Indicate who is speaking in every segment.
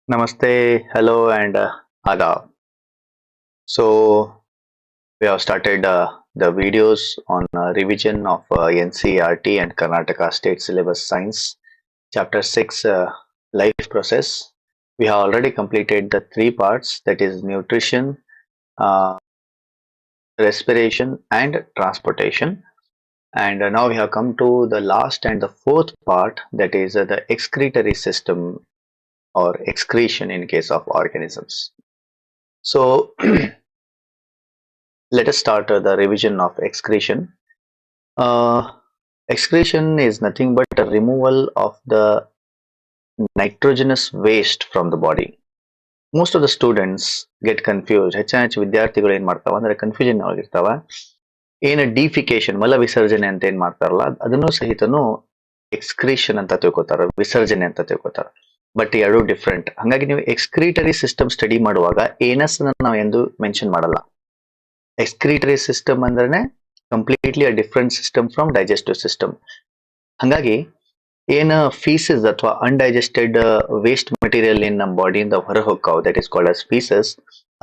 Speaker 1: Namaste, hello, and adab. So we have started the videos on revision of NCERT and Karnataka State Syllabus Science, Chapter 6, Life Process. We have already completed the 3 parts, that is nutrition, uh, respiration, and transportation. And now we have come to the last and the 4th part, that is the excretory system or excretion in case of organisms. So let us start the revision of excretion. Excretion is nothing but a removal of the nitrogenous waste from the body. Most of the students get confused. ಹೆಚ್ಚು ವಿದ್ಯಾರ್ಥಿಗಳು ಏನ್ ಮಾಡ್ತಾವ ಅಂದ್ರೆ confusion ಆಗಿರ್ತಾವ. ಏನು defecation ಮಲ ವಿಸರ್ಜನೆ ಅಂತ ಏನ್ ಮಾಡ್ತಾರಲ್ಲ ಅದನ್ನು ಸಹಿತನು ಎಕ್ಸ್ಕ್ರೀಷನ್ ಅಂತ ತಿಳ್ಕೊತಾರ, ವಿಸರ್ಜನೆ ಅಂತ ತಿಳ್ಕೊತಾರ. ಬಟ್ ಎರಡು ಡಿಫ್ರೆಂಟ್. ಹಾಗಾಗಿ ನೀವು ಎಕ್ಸ್ಕ್ರೀಟರಿ ಸಿಸ್ಟಮ್ ಸ್ಟಡಿ ಮಾಡುವಾಗ ಏನಸ್ ನಾವು ಎಂದು ಮೆನ್ಷನ್ ಮಾಡಲ್ಲ. ಎಕ್ಸ್ಕ್ರೀಟರಿ ಸಿಸ್ಟಮ್ ಅಂದ್ರೆ completely a different system from digestive system. ಹಾಗಾಗಿ ಏನ ಫೀಸಸ್ ಅಥವಾ ಅನ್ಡೈಜೆಸ್ಟೆಡ್ ವೇಸ್ಟ್ ಮಟೀರಿಯಲ್ ಏನ್ ನಮ್ಮ ಬಾಡಿಯಿಂದ ಹೊರ ಹೋಗ್ತಾವ, ದಟ್ ಇಸ್ ಕಾಲ್ಡ್ ಅಸ್ ಫೀಸಸ್,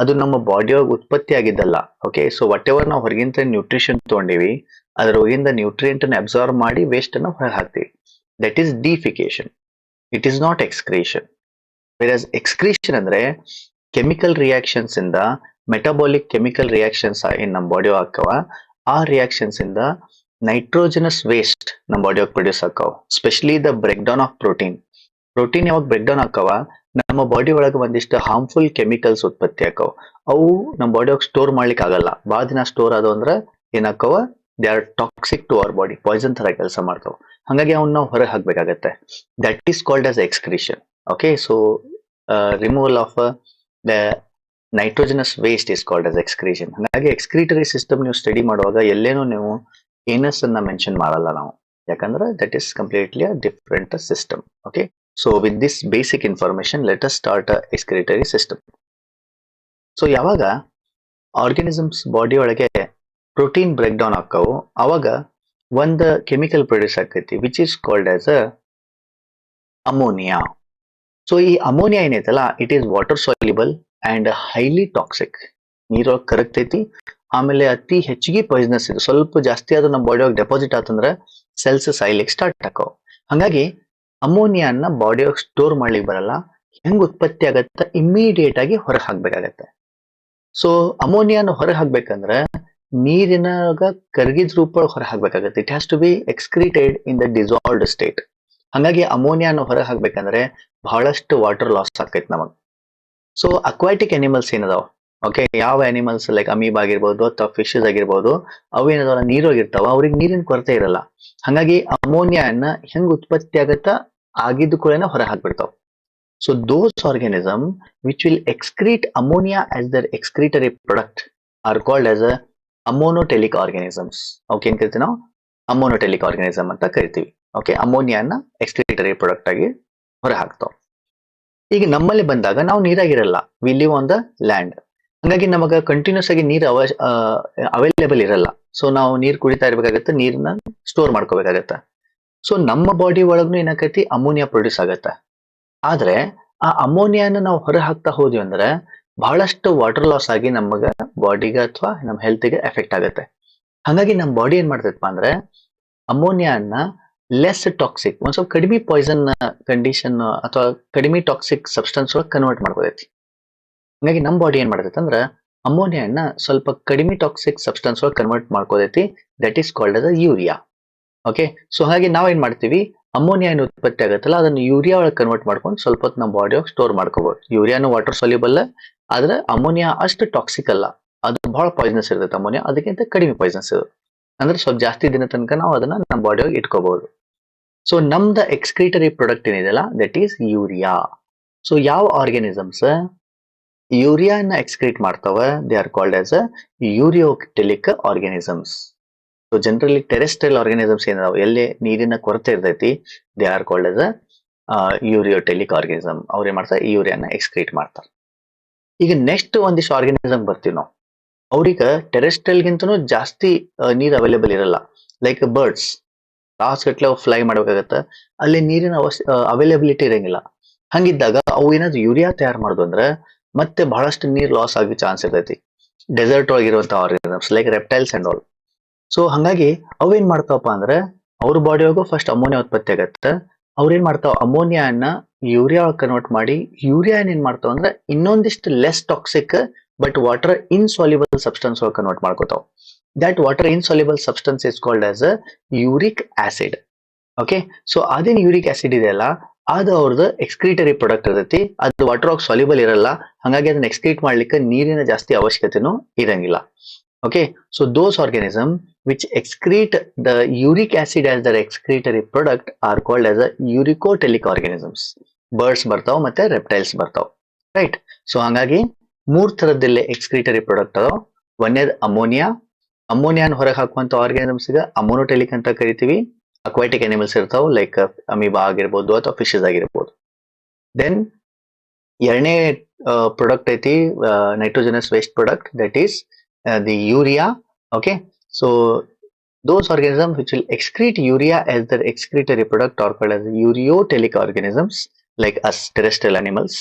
Speaker 1: ಅದು ನಮ್ಮ ಬಾಡಿಯೊಳಗೆ ಉತ್ಪತ್ತಿ ಆಗಿದ್ದಲ್ಲ. ಓಕೆ, ಸೊ ವಾಟ್ ಎವರ್ ನಾವು ಹೊರಗಿಂತ ನ್ಯೂಟ್ರಿಷನ್ ತಗೊಂಡಿವಿ ಅದ್ರ ಒಳಗಿಂದ ನ್ಯೂಟ್ರಿಯೆಂಟ್ ಅನ್ನು ಅಬ್ಸಾರ್ವ್ ಮಾಡಿ ವೇಸ್ಟ್ ಅನ್ನು ಹೊರ ಹಾಕ್ತಿವಿ. That is defecation. It is not excretion. Whereas excretion ಅಂದ್ರೆ ಕೆಮಿಕಲ್ ರಿಯಾಕ್ಷನ್ಸ್ ಇಂದ, ಮೆಟಬಾಲಿಕ್ ಕೆಮಿಕಲ್ ರಿಯಾಕ್ಷನ್ಸ್ ಏನ್ ನಮ್ಮ ಬಾಡಿ ಹಾಕವ, ಆ ರಿಯಾಕ್ಷನ್ಸ್ ಇಂದ ನೈಟ್ರೋಜನಸ್ ವೇಸ್ಟ್ ನಮ್ಮ ಬಾಡಿ ಪ್ರೊಡ್ಯೂಸ್ ಆಕಾವ. Specially the break down of protein. Protein ಯಾವಾಗ ಬ್ರೇಕ್ ಡೌನ್ ಆಕಾವ, ನಮ್ಮ ಬಾಡಿ ಒಳಗೆ ಒಂದಿಷ್ಟು ಹಾರ್ಮ್ಫುಲ್ ಕೆಮಿಕಲ್ಸ್ ಉತ್ಪತ್ತಿ ಆಕಾವ. ಅವು ನಮ್ಮ ಬಾಡಿ ಒಳಗೆ ಸ್ಟೋರ್ ಮಾಡ್ಲಿಕ್ಕೆ ಆಗಲ್ಲ. ಭಾಳ ದಿನ ಸ್ಟೋರ್ ಆದವು ಅಂದ್ರೆ ಏನಾಕವ, they are toxic to our body, poison ತರ ಕೆಲಸ ಮಾಡ್ತಾವ. ಹಾಗಾಗಿ ಅವನ್ನ ನಾವು ಹೊರಗೆ ಹಾಕ್ಬೇಕಾಗತ್ತೆ. That is called as excretion. Okay, so removal of the nitrogenous waste is called as excretion. ಹಾಗಾಗಿ ಎಕ್ಸ್ಕ್ರೀಟರಿ ಸಿಸ್ಟಮ್ ನೀವು ಸ್ಟಡಿ ಮಾಡುವಾಗ ಎಲ್ಲೇನೂ ನೀವು ಏನಸ್ ಅನ್ನ ಮೆನ್ಷನ್ ಮಾಡಲ್ಲ ನಾವು, ಯಾಕಂದ್ರೆ that is completely a different system. Okay, so with this basic information let us start excretory system. So ಯಾವಾಗ ಆರ್ಗಾನಿಸಮ್ಸ್ ಬಾಡಿ ಒಳಗೆ ಪ್ರೋಟೀನ್ ಬ್ರೇಕ್ ಡೌನ್ ಆಕಾವು, ಅವಾಗ ಒಂದು ಕೆಮಿಕಲ್ ಪ್ರೊಡ್ಯೂಸ್ ಆಕೈತಿ which is called as a ammonia. So ಈ ammonia ಏನೈತಲ್ಲ, it is water soluble and highly toxic. ನೀರೊಳಗೆ ಕರಗ್ತೈತಿ, ಆಮೇಲೆ ಅತಿ ಹೆಚ್ಚಿಗೆ ಪಾಯ್ಸನಸ್ ಇದು. ಸ್ವಲ್ಪ ಜಾಸ್ತಿ ಆದ್ರೂ ನಮ್ಮ ಬಾಡಿ ಒಳಗೆ ಡೆಪಾಸಿಟ್ ಆತಂದ್ರೆ ಸೆಲ್ಸ್ ಸಾಯ್ಲಿಕ್ಕೆ ಸ್ಟಾರ್ಟ್ ಆಕಾವ. ಹಾಗಾಗಿ ಅಮೋನಿಯಾನ ಬಾಡಿ ಒಳಗೆ ಸ್ಟೋರ್ ಮಾಡ್ಲಿಕ್ಕೆ ಬರಲ್ಲ. ಹೆಂಗ್ ಉತ್ಪತ್ತಿ ಆಗತ್ತ, ಇಮ್ಮಿಡಿಯೇಟ್ ಆಗಿ ಹೊರಗೆ ಹಾಕ್ಬೇಕಾಗತ್ತೆ. ಸೊ ಅಮೋನಿಯಾನ ಹೊರಗೆ ಹಾಕ್ಬೇಕಂದ್ರೆ ನೀರಿನಾಗ ಕರಗಿದ ರೂಪ ಹೊರ ಹಾಕ್ಬೇಕಾಗತ್ತೆ. It has to be excreted in the dissolved state. ಹಾಗಾಗಿ ಅಮೋನಿಯಾನ ಹೊರ ಹಾಕ್ಬೇಕಂದ್ರೆ ಬಹಳಷ್ಟು ವಾಟರ್ ಲಾಸ್ ಆಕೈತಿ ನಮಗ್. ಸೊ ಅಕ್ವಾಟಿಕ್ ಅನಿಮಲ್ಸ್ ಏನದಾವ, ಓಕೆ, ಯಾವ ಅನಿಮಲ್ಸ್ ಲೈಕ್ ಅಮೀಬ್ ಆಗಿರ್ಬೋದು ಅಥವಾ ಫಿಶಸ್ ಆಗಿರ್ಬೋದು, ಅವು ಏನದಾವ ನೀರೋಗಿರ್ತಾವ, ಅವ್ರಿಗೆ ನೀರಿನ ಕೊರತೆ ಇರಲ್ಲ. ಹಾಗಾಗಿ ಅಮೋನಿಯಾನ ಹೆಂಗ್ ಉತ್ಪತ್ತಿ ಆಗತ್ತ ಆಗಿದ್ದು ಕೂಡ ಹೊರ ಹಾಕ್ಬಿಡ್ತಾವ. So those organism which will excrete ammonia as their excretory product are called as a ammonotelic organisms. Okay, ಏನ್ ಕರಿತೀವಿ ನಾವು, ಅಮೋನೋಟೆಲಿಕ್ ಆರ್ಗಾನಿಸಮ್ ಅಂತ ಕರಿತೀವಿ. ಓಕೆ, ಅಮೋನಿಯಾನ ಎಕ್ಸ್ಕ್ರೀಟರಿ ಪ್ರಾಡಕ್ಟ್ ಆಗಿ ಹೊರ ಹಾಕ್ತಾವ. ಈಗ ನಮ್ಮಲ್ಲಿ ಬಂದಾಗ ನಾವು ನೀರಾಗಿರಲ್ಲ, we live on the land. ಹಾಗಾಗಿ ನಮಗ ಕಂಟಿನ್ಯೂಸ್ ಆಗಿ ನೀರು ಅವೈಲೇಬಲ್ ಇರಲ್ಲ. ಸೊ ನಾವು ನೀರು ಕುಡಿತಾ ಇರ್ಬೇಕಾಗತ್ತೆ, ನೀರನ್ನ ಸ್ಟೋರ್ ಮಾಡ್ಕೋಬೇಕಾಗತ್ತೆ. ಸೊ ನಮ್ಮ ಬಾಡಿ ಒಳಗೂ ಏನಾಕೈತಿ, ಅಮೋನಿಯಾ ಪ್ರೊಡ್ಯೂಸ್ ಆಗತ್ತೆ. ಆದ್ರೆ ಆ ಅಮೋನಿಯಾನ ನಾವು ಹೊರ ಹಾಕ್ತಾ ಹೋದ್ವಿ ಅಂದ್ರೆ ಬಹಳಷ್ಟು ವಾಟರ್ ಲಾಸ್ ಆಗಿ ನಮಗ ಬಾಡಿಗೆ ಅಥವಾ ನಮ್ಮ ಹೆಲ್ತ್ಗೆ ಎಫೆಕ್ಟ್ ಆಗುತ್ತೆ. ಹಾಗಾಗಿ ನಮ್ಮ ಬಾಡಿ ಏನ್ ಮಾಡ್ತೈತಪ್ಪ ಅಂದ್ರೆ ಅಮೋನಿಯಾನ ಲೆಸ್ ಟಾಕ್ಸಿಕ್, ಒಂದ್ ಸ್ವಲ್ಪ ಕಡಿಮೆ ಪಾಯ್ಸನ್ ಕಂಡೀಷನ್ ಅಥವಾ ಕಡಿಮೆ ಟಾಕ್ಸಿಕ್ ಸಬ್ಸ್ಟೆನ್ಸ್ ಒಳಗೆ ಕನ್ವರ್ಟ್ ಮಾಡ್ಕೋದೈತಿ. ಹಾಗಾಗಿ ನಮ್ಮ ಬಾಡಿ ಏನ್ ಮಾಡ್ತೈತೆ ಅಂದ್ರೆ ಅಮೋನಿಯಾನ ಸ್ವಲ್ಪ ಕಡಿಮೆ ಟಾಕ್ಸಿಕ್ ಸಬ್ಸ್ಟೆನ್ಸ್ ಒಳಗೆ ಕನ್ವರ್ಟ್ ಮಾಡ್ಕೋದೈತಿ. That is called as urea. Okay, so ಹಾಗೆ ನಾವೇನ್ ಮಾಡ್ತೀವಿ, ಅಮೋನಿಯಾ ಏನು ಉತ್ಪತ್ತಿ ಆಗುತ್ತಲ್ಲ ಅದನ್ನು ಯೂರಿಯಾ ಒಳಗೆ ಕನ್ವರ್ಟ್ ಮಾಡ್ಕೊಂಡು ಸ್ವಲ್ಪ ಹೊತ್ತು ನಮ್ಮ ಬಾಡಿ ಒಳಗೆ ಸ್ಟೋರ್ ಮಾಡ್ಕೋಬಹುದು. ಯೂರಿಯಾನು ವಾಟರ್ ಸಾಲ್ಯುಬಲ್, ಆದ್ರೆ ಅಮೋನಿಯಾ ಅಷ್ಟು ಟಾಕ್ಸಿಕ್ ಅಲ್ಲ, ಅದು ಬಹಳ ಪಾಯ್ಸನಸ್ ಇರ್ತೈತೆ. ಅಮೋನಿಯಾ ಅದಕ್ಕಿಂತ ಕಡಿಮೆ ಪಾಯ್ಸನಸ್ ಇರುತ್ತೆ, ಅಂದ್ರೆ ಸ್ವಲ್ಪ ಜಾಸ್ತಿ ದಿನ ತನಕ ನಾವು ಅದನ್ನ ನಮ್ಮ ಬಾಡಿ ಒಳಗೆ ಇಟ್ಕೋಬಹುದು. ಸೊ ನಮ್ದ ಎಕ್ಸ್ಕ್ರೀಟರಿ ಪ್ರಾಡಕ್ಟ್ ಏನಿದೆಯಲ್ಲ ದಟ್ ಈಸ್ ಯೂರಿಯಾ. ಸೊ ಯಾವ ಆರ್ಗಾನಿಸಮ್ಸ್ ಯೂರಿಯಾನ ಎಕ್ಸ್ಕ್ರೀಟ್ ಮಾಡ್ತಾವ, they are called as a ureotelic organisms. So generally terrestrial organisms ಏನಾವ, ಎಲ್ಲಿ ನೀರಿನ ಕೊರತೆ ಇರ್ತೈತಿ, they are called as a ureotelic organism. ಅವ್ರು ಏನ್ ಮಾಡ್ತಾರೆ, ಯೂರಿಯಾನ ಎಕ್ಸ್ಕ್ರೀಟ್ ಮಾಡ್ತಾರೆ. ಈಗ ನೆಕ್ಸ್ಟ್ ಒಂದಿಷ್ಟು ಆರ್ಗಾನಿಸಮ್ ಬರ್ತೀವಿ ನಾವು, ಅವ್ರಿಗೆ ಟೆರೆಸ್ಟ್ರಿಯಲ್ ಗಿಂತನೂ ಜಾಸ್ತಿ ನೀರು ಅವೈಲೇಬಲ್ ಇರಲ್ಲ. ಲೈಕ್ ಬರ್ಡ್ಸ್, ತಾಸು ಗಟ್ಲೆ ಫ್ಲೈ ಮಾಡ್ಬೇಕಾಗತ್ತೆ, ಅಲ್ಲಿ ನೀರಿನ ಅವೈಲೇಬಿಲಿಟಿ ಇರಂಗಿಲ್ಲ. ಹಂಗಿದ್ದಾಗ ಅವು ಏನಾದ್ರು ಯೂರಿಯಾ ತಯಾರು ಮಾಡೋದು ಅಂದ್ರೆ ಮತ್ತೆ ಬಹಳಷ್ಟು ನೀರ್ ಲಾಸ್ ಆಗೋ ಚಾನ್ಸ್ ಇರ್ತೈತಿ. ಡೆಸರ್ಟ್ ಒಳಗಿರುವಂತಹ organisms like reptiles and all. So ಹಂಗಾಗಿ ಅವೇನ್ ಮಾಡ್ತಾವಪ್ಪ ಅಂದ್ರೆ ಅವ್ರ ಬಾಡಿ ಒಳಗೂ ಫಸ್ಟ್ ಅಮೋನಿಯಾ ಉತ್ಪತ್ತಿ ಆಗತ್ತೆ. ಅವ್ರೇನ್ ಮಾಡ್ತಾವ ಅಮೋನಿಯಾನ ಯೂರಿಯಾ ಕನ್ವರ್ಟ್ ಮಾಡಿ ಯೂರಿಯಾ ಏನ್ ಮಾಡ್ತಾವ ಅಂದ್ರೆ ಇನ್ನೊಂದಿಷ್ಟು less toxic but water insoluble substance ಒಳಗೆ ಕನ್ವರ್ಟ್ ಮಾಡ್ಕೋತಾವ. That water insoluble substance is called as a uric acid. Okay, so ಅದೇನ್ ಯೂರಿಕ್ ಆಸಿಡ್ ಇದೆಯಲ್ಲ ಅದು ಅವ್ರದ್ದು ಎಕ್ಸ್ಕ್ರೀಟರಿ ಪ್ರಾಡಕ್ಟ್ ಇರ್ತೈತಿ. ಅದು ವಾಟರ್ ಆಗಿ ಸಾಲ್ಯುಬಲ್ ಇರಲ್ಲ, ಹಾಗಾಗಿ ಅದನ್ನ ಎಕ್ಸ್ಕ್ರೀಟ್ ಮಾಡ್ಲಿಕ್ಕೆ ನೀರಿನ ಜಾಸ್ತಿ ಅವಶ್ಯಕತೆನೂ ಇರಂಗಿಲ್ಲ. Okay, so those organisms which excrete the uric acid as their excretory product are called as a uricotelic organisms. Birds ಬರ್ತಾವ ಮತ್ತೆ reptiles ಬರ್ತಾವ, ರೈಟ್. ಸೊ ಹಂಗಾಗಿ ಮೂರ್ ತರದಲ್ಲಿ ಎಕ್ಸ್ಕ್ರೀಟರಿ ಪ್ರಾಡಕ್ಟ್ ಅದಾವ. ಒಂದೇದು ಅಮೋನಿಯಾ. ಅಮೋನಿಯಾನ ಹೊರಗೆ ಹಾಕುವಂತ ಆರ್ಗಾನಿಸಮ್ಸ್ ಗೆ ಅಮೋನೋಟೆಲಿಕ್ ಅಂತ ಕರಿತೀವಿ. ಅಕ್ವಾಟಿಕ್ ಅನಿಮಲ್ಸ್ ಇರ್ತಾವ ಲೈಕ್ ಅಮೀಬಾ ಆಗಿರ್ಬೋದು ಅಥವಾ ಫಿಶಸ್ ಆಗಿರ್ಬೋದು. ದೆನ್ ಎರಡನೇ ಪ್ರಾಡಕ್ಟ್ ಐತಿ nitrogenous waste product, that is the urea. Okay, so those organisms which will excrete urea as their excretory product are called as ureotelic organisms like us terrestrial animals.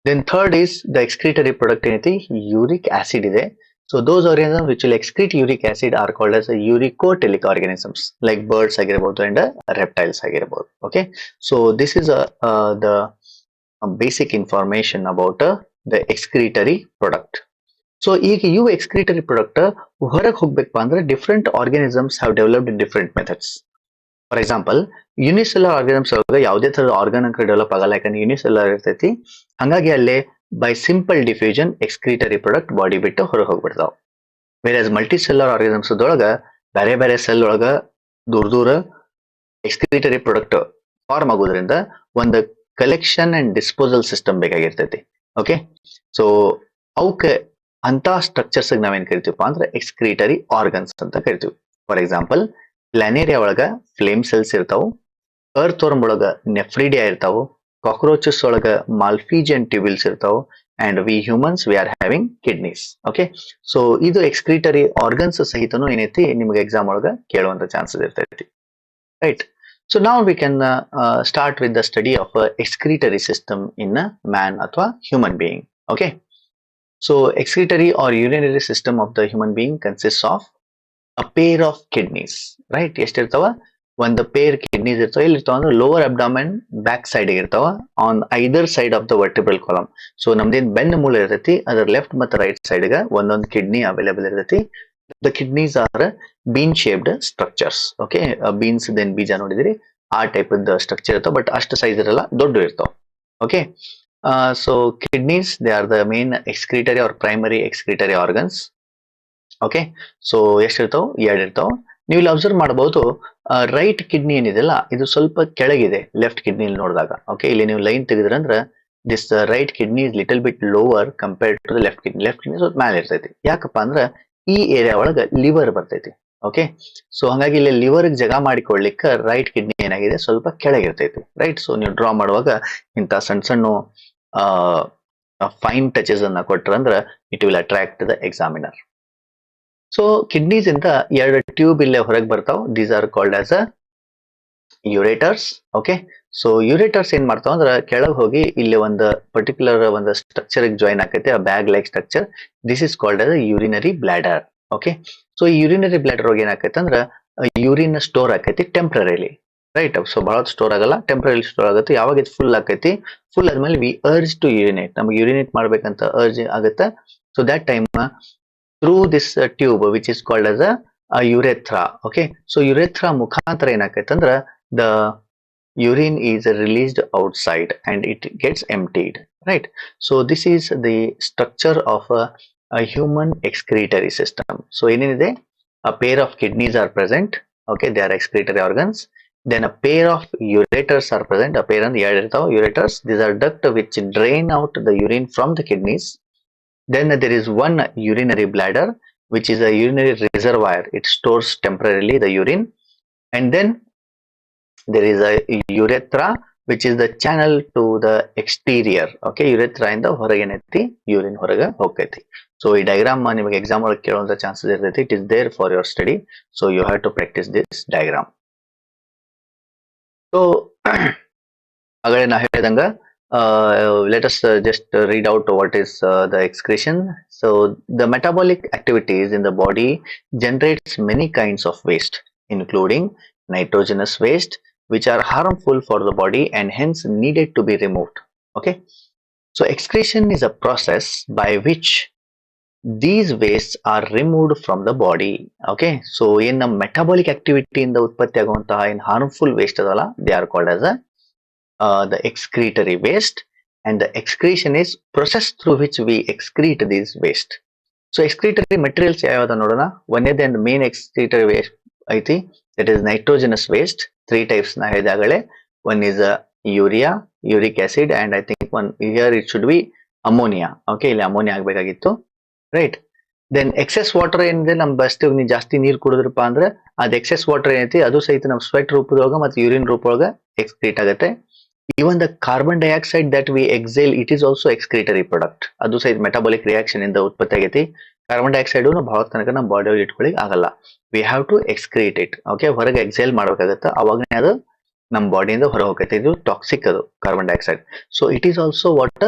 Speaker 1: Then third is the excretory product ಏನೈತಿ uric acid ಇದೆ. So those organisms which will excrete uric acid are called as uricotelic organisms like birds ಆಗಿರಬಹುದು and reptiles ಆಗಿರಬಹುದು. Okay, so this is the basic information about the excretory product. So ಈಗ ಇವು excretory product ಹೊರಗೆ ಹೋಗ್ಬೇಕಪ್ಪ ಅಂದ್ರೆ different organisms have developed different methods. For example unicellular organisms ಒಳಗೆ ಯಾವುದೇ ತರದ ಆರ್ಗನ್ ಅಂಕ ಡೆವಲಪ್ ಆಗಲ್ಲ, ಯಾಕಂದ್ರೆ ಯುನಿಸೆಲ್ಲರ್ ಇರ್ತೈತಿ. ಹಂಗಾಗಿ ಅಲ್ಲೇ by simple diffusion excretory product body ಬಿಟ್ಟು ಹೊರಗೆ ಹೋಗ್ಬಿಡ್ತಾವ. ವೇರ್ ಆಸ್ ಮಲ್ಟಿಸೆಲ್ಲರ್ ಆರ್ಗಾನಿಸಮ್ಸ್ ಒಳಗ ಬೇರೆ ಬೇರೆ ಸೆಲ್ ಒಳಗ ದೂರ ದೂರ ಎಕ್ಸ್ಕ್ರೀಟರಿ ಪ್ರಾಡಕ್ಟ್ ಫಾರ್ಮ್ ಆಗೋದ್ರಿಂದ ಒಂದು ಕಲೆಕ್ಷನ್ ಅಂಡ್ ಡಿಸ್ಪೋಸಲ್ ಸಿಸ್ಟಮ್ ಬೇಕಾಗಿರ್ತೈತಿ. ಓಕೆ, ಸೊ ಅವಕ್ಕೆ ಅಂತ ಸ್ಟ್ರಕ್ಚರ್ಸ್ ನಾವೇನ್ ಕರಿತೀವಪ್ಪ ಅಂದ್ರೆ ಎಕ್ಸ್ಕ್ರೀಟರಿ ಆರ್ಗನ್ಸ್ ಅಂತ ಕರಿತೀವಿ. ಫಾರ್ ಎಕ್ಸಾಂಪಲ್ ಪ್ಲಾನೇರಿಯಾ ಒಳಗ ಫ್ಲೇಮ್ ಸೆಲ್ಸ್ ಇರ್ತಾವು, ಅರ್ತ್ ವರ್ಮ್ ಒಳಗ ನೆಫ್ರಿಡಿಯಾ ಇರ್ತಾವು, ಕಾಕ್ರೋಚಸ್ ಒಳಗ ಮಾಲ್ಫಿಜಿಯನ್ ಟ್ಯೂಬ್ಯೂಲ್ಸ್ ಇರ್ತಾವು, and we humans we are having kidneys. Okay, so ಇದು ಎಕ್ಸ್ಕ್ರೀಟರಿ ಆರ್ಗನ್ಸ್ ಸಹಿತನು ಏನೈತಿ ನಿಮ್ಗೆ ಎಕ್ಸಾಮ್ ಒಳಗ ಕೇಳುವಂತ ಚಾನ್ಸಸ್ ಇರ್ತೈತಿ, ರೈಟ್. ಸೊ ನಾವು we can start with the study of excretory system in man ಅಥವಾ human being. Okay, so excretory or urinary system of the human being consists of a pair of kidneys, right? ಎಷ್ಟಿರ್ತಾವ? ಒಂದು pair kidneys ಇರ್ತಾವ. ಎಲ್ಲಿರ್ತಾವ ಅಂದ್ರೆ lower abdomen back side ಇರ್ತಾವ on either side of the vertebral column. So ನಮ್ದೇನ್ ಬೆನ್ನ ಮೂಳೆ ಇರ್ತೈತಿ ಅದರ ಲೆಫ್ಟ್ ಮತ್ತು ರೈಟ್ ಸೈಡ್ ಗೆ ಒಂದೊಂದು ಕಿಡ್ನಿ ಅವೈಲೇಬಲ್ ಇರ್ತೈತಿ. The kidneys are bean shaped structures. Okay, beans ದೇನ್ ಬೀಜ ನೋಡಿದಿರಿ ಆ ಟೈಪ್ ಸ್ಟ್ರಕ್ಚರ್ ಇರ್ತಾವ, ಬಟ್ ಅಷ್ಟು ಸೈಜ್ ಇರಲ್ಲ, ದೊಡ್ಡ ಇರ್ತಾವ. Okay, so kidneys, they are the main excretory or primary excretory organs. Okay, so ಎಷ್ಟಿರ್ತಾವ? ಎರಡು ಇರ್ತಾವ. ನೀವು ಇಲ್ಲಿ ಅಬ್ಸರ್ವ್ ಮಾಡಬಹುದು, ರೈಟ್ ಕಿಡ್ನಿ ಏನಿದೆಲ್ಲ ಇದು ಸ್ವಲ್ಪ ಕೆಳಗಿದೆ ಲೆಫ್ಟ್ ಕಿಡ್ನಿ ನೋಡಿದಾಗ. ಓಕೆ, ಇಲ್ಲಿ ನೀವು ಲೈನ್ ತೆಗೆದ್ರಂದ್ರೆ this right kidney is little bit lower compared to the left kidney. Left kidney ಸ್ವಲ್ಪ ಮೇಲೆ ಇರ್ತೈತಿ. ಯಾಕಪ್ಪ ಅಂದ್ರೆ ಈ ಏರಿಯಾ ಒಳಗ ಲಿವರ್ ಬರ್ತೈತಿ. ಓಕೆ, ಸೊ ಹಂಗಾಗಿ ಇಲ್ಲಿ ಲಿವರ್ ಜಾಗ ಮಾಡಿಕೊಳ್ಳಿಕ್ಕೆ ರೈಟ್ ಕಿಡ್ನಿ ಏನಾಗಿದೆ ಸ್ವಲ್ಪ ಕೆಳಗಿರ್ತೈತಿ, ರೈಟ್. ಸೊ ನೀವು ಡ್ರಾ ಮಾಡುವಾಗ ಇಂಥ ಸಣ್ಣ ಸಣ್ಣ ಫೈನ್ ಟಚಸ್ ಅನ್ನ ಕೊಟ್ರಂದ್ರ it will attract the examiner. So kidneys ಇಂದ ಎರಡು ಟ್ಯೂಬ್ ಇಲ್ಲೇ ಹೊರಗೆ ಬರ್ತಾವ. These are called as a ureters. Okay, so ureters ಏನ್ ಮಾಡ್ತಾವ ಅಂದ್ರೆ ಕೆಳಗೆ ಹೋಗಿ ಇಲ್ಲಿ ಒಂದು ಪರ್ಟಿಕ್ಯುಲರ್ ಒಂದು ಸ್ಟ್ರಕ್ಚರ್ ಜಾಯಿನ್ ಆಕೈತೆ, bag like structure. This is called as a urinary bladder. Okay, so ಈ ಯೂರಿನರಿ ಬ್ಲಾಡರ್ ಹೋಗಿ ಏನಾಕೈತೆ ಅಂದ್ರೆ ಯೂರಿನ್ ಸ್ಟೋರ್ ಆಕೈತಿ ಟೆಂಪ್ರರಿಲಿ, ರೈಟ್. ಸೊ ಬಹಳ ಸ್ಟೋರ್ ಆಗಲ್ಲ, ಟೆಂಪ್ರರಿ ಸ್ಟೋರ್ ಆಗುತ್ತೆ. ಯಾವಾಗ ಇದು ಫುಲ್ ಆಕೈತಿ, ಫುಲ್ ಆದ್ಮೇಲೆ ವಿ ಅರ್ಜ್ ಟು ಯೂರಿನೇಟ್, ನಮ್ಗೆ ಯೂರಿನೇಟ್ ಮಾಡ್ಬೇಕಂತ ಅರ್ಜ್ ಆಗುತ್ತೆ. So that time through this tube which is called as a urethra. Okay, so urethra ಮುಖಾಂತರ ಏನಾಕೈತೆ ಅಂದ್ರೆ the urine is released outside and it gets emptied, right. So this is the structure of a human excretory system. So ಏನೇನಿದೆ, a pair of kidneys are present. Okay, they are excretory organs. Then a pair of ureters are present. A pair and ureters. These are duct which drain out the urine from the kidneys. Then there is one urinary bladder which is a urinary reservoir. It stores temporarily the urine. And then there is a urethra which is the channel to the exterior. Okay, urethra ಇಂದ ಹೊರಗೆ ಏನೈತಿ urine ಹೊರಗೆ ಹೋಗ್ತೈತಿ. So ಈ diagram ನಿಮಗೆ exam ಒಳಗೆ ಕೇಳುವಂತ chances ಇರ್ತೈತಿ. It is there for your study. So you have to practise this diagram. So ಆಗಲೇ ನಾ ಹೇಳಿದಂಗ let us just read out what is the excretion. So the metabolic activities in the body generates many kinds of waste, including nitrogenous waste, which are harmful for the body and hence needed to be removed. Okay, so excretion is a process by which these wastes are removed from the body. Okay, so in a metabolic activity in the ಉತ್ಪತ್ತಿ ಆಗುವಂತಹ in harmful waste ಅದಲ್ಲ, they are called as the excretory waste, and the excretion is process through which we excrete these waste. So excretory materials ಯಾವ್ಯಾವ್ದು ನೋಡೋಣ. ಒಂದೇದು and main excretory waste ಐತಿ, that is nitrogenous waste. Three types ನಾ ಹೇಳಿದಾಗಲೇ. One is urea, uric acid, and I think one here it should be ammonia. Okay, ಇಲ್ಲಿ ammonia ಆಗಬೇಕಾಗಿತ್ತು, right? Then excess water ಏನಿದೆ, ನಮ್ಮ bust ನೀವು ಜಾಸ್ತಿ ನೀರು ಕುಡಿದ್ರಪ್ಪ ಅಂದ್ರೆ ಅದು ಎಕ್ಸೆಸ್ ವಾಟರ್ ಏನೈತಿ ಅದು ಸಹಿತ ನಮ್ಮ ಸ್ವೆಟ್ ರೂಪದೊಳಗ ಮತ್ತು ಯೂರಿನ್ ರೂಪದೊಳಗ ಎಕ್ಸ್ಕ್ರೀಟ್ ಆಗುತ್ತೆ. Even the carbon dioxide that we exhale, it is also excretory product. ಅದು ಸಹಿತ ಮೆಟಾಬಾಲಿಕ್ ರಿಯಾಕ್ಷನ್ ಇಂದ ಉತ್ಪತ್ತಿ ಆಗೈತಿ. ಕಾರ್ಬನ್ ಡೈಆಕ್ಸೈಡ್ ಬಹಳ ತನಕ ನಮ್ಮ ಬಾಡಿ ಒಳಗೆ ಇಟ್ಕೊಳ್ಳಿಕ್ ಆಗಲ್ಲ. We have to excrete it. Okay, ಹೊರಗೆ ಎಕ್ಸೇಲ್ ಮಾಡ್ಬೇಕಾಗತ್ತೆ, ಅವಾಗನೇ ಅದು ನಮ್ಮ ಬಾಡಿಯಿಂದ ಹೊರ ಹೋಗೈತೆ. ಇದು ಟಾಕ್ಸಿಕ್, ಅದು carbon dioxide. So it is also what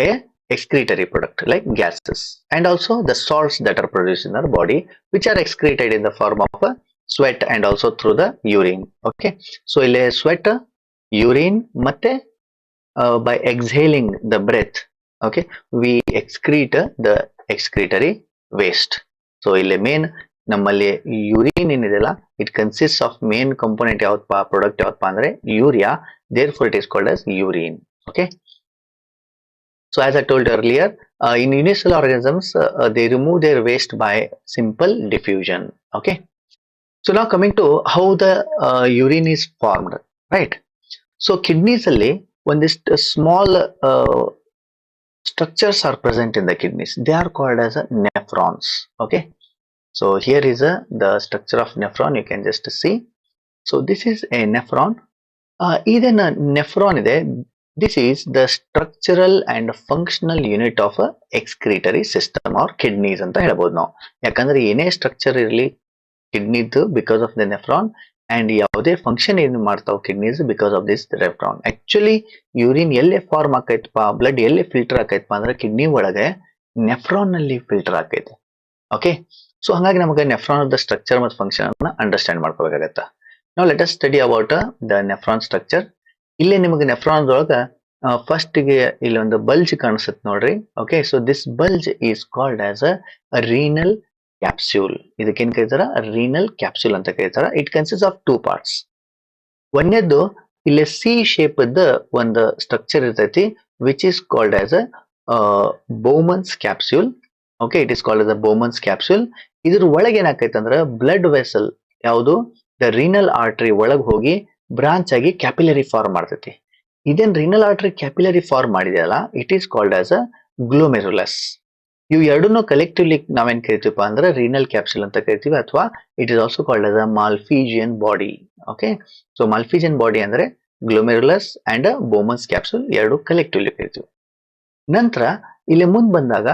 Speaker 1: A excretory product like gases, and also the salts that are produced in our body, which are excreted in the form of sweat and also through the urine. Okay, so ಇಲ್ಲಿ sweat, urine ಮತ್ತೆ by exhaling the breath, okay, we excrete the excretory waste. So ಇಲ್ಲಿ main ನಮ್ಮಲ್ಲಿ urine ಏನಿದೆಲ್ಲ, it consists of main component ಯಾವತ್ತಪ್ಪ, product ಯಾವತ್ತಪ್ಪ ಅಂದ್ರೆ urea, therefore it is called as urine. Okay, so as I told earlier, in unicellular organisms they remove their waste by simple diffusion. Okay, so now coming to how the urine is formed, right? So kidneys ಅಲ್ಲಿ ಒಂದಿಷ್ಟು small structures are present in the kidneys. They are called as nephrons. Okay, so here is the structure of nephron. You can just see. So this is a nephron. Even a nephron ಇದೆ, this is the structural and functional unit of a excretory system or kidneys ಅಂತ ಹೇಳ್ಬೋದು ನಾವು. ಯಾಕಂದ್ರೆ ಏನೇ structure ಇರಲಿ ಕಿಡ್ನಿದು, because of the nephron, and ಯಾವುದೇ function ಏನು ಮಾಡ್ತಾವ kidneys because of this nephron. Actually urine ಎಲ್ಲಿ ಫಾರ್ಮ್ ಆಕೈತಪ್ಪ, ಬ್ಲಡ್ ಎಲ್ಲಿ ಫಿಲ್ಟರ್ ಆಕೈತಪ್ಪ ಅಂದ್ರೆ ಕಿಡ್ನಿ ಒಳಗೆ ನೆಫ್ರಾನ್ ನಲ್ಲಿ ಫಿಲ್ಟರ್ ಆಕೈತೆ. ಓಕೆ, ಸೊ ಹಂಗಾಗಿ ನಮಗೆ ನೆಫ್ರಾನ್ ದ ಸ್ಟ್ರಕ್ಚರ್ ಮತ್ತು ಫಂಕ್ಷನ್ ಅನ್ನ ಅಂಡರ್ಸ್ಟ್ಯಾಂಡ್ ಮಾಡ್ಕೋಬೇಕಾಗತ್ತ. ನಾವು let us study about the nephron structure. ಇಲ್ಲಿ ನಿಮಗೆ ನೆಫ್ರಾನ್ ಒಳಗ ಫಸ್ಟ್ ಗೆ ಇಲ್ಲಿ ಒಂದು ಬಲ್ಜ್ ಕಾಣಿಸುತ್ತೆ ನೋಡ್ರಿ. Okay, so this bulge is called as a renal capsule. ಇದಕ್ಕೇನ್ ಕರೀತಾರ, ರೀನಲ್ ಕ್ಯಾಪ್ಸ್ಯೂಲ್ ಅಂತ ಕರೀತಾರ. It consist of two parts. ಒಂದೇದ್ದು ಇಲ್ಲಿ ಸಿ ಶೇಪ್ ಒಂದು ಸ್ಟ್ರಕ್ಚರ್ ಇರ್ತೈತಿ, which is called as a Bowman's capsule. Okay, it is called as a Bowman's capsule. ಇದ್ರ ಒಳಗೆ ಏನಾಕೈತೆ ಅಂದ್ರೆ ಬ್ಲಡ್ ವೆಸಲ್ ಯಾವುದು ದ ರೀನಲ್ ಆರ್ಟರಿ ಒಳಗೆ ಹೋಗಿ ಬ್ರಾಂಚ್ ಆಗಿ ಕ್ಯಾಪಿಲರಿ ಫಾರ್ಮ್ ಮಾಡ್ತೈತಿ. ಇದೇನ್ renal artery capillary form ಮಾಡಿದೆಯಲ್ಲ, it is called as a glomerulus. ಇವು ಎರಡನ್ನೂ ಕಲೆಕ್ಟಿವ್ಲಿ ನಾವೇನ್ ಕರಿತೀವಪ್ಪ ಅಂದ್ರೆ ರೀನಲ್ ಕ್ಯಾಪ್ಸುಲ್ ಅಂತ ಕರಿತೀವಿ, ಅಥವಾ it is also called as a ಮಾಲ್ಫಿಜಿಯನ್ body. Okay, so ಮಾಲ್ಫಿಜಿಯನ್ body ಅಂದ್ರೆ ಗ್ಲೋಮೆರುಲಸ್ ಅಂಡ್ ಬೌಮನ್ಸ್ ಕ್ಯಾಪ್ಸುಲ್ ಎರಡು ಕಲೆಕ್ಟಿವ್ಲಿ ಕರಿತೀವಿ. ನಂತರ ಇಲ್ಲಿ ಮುಂದ್ ಬಂದಾಗ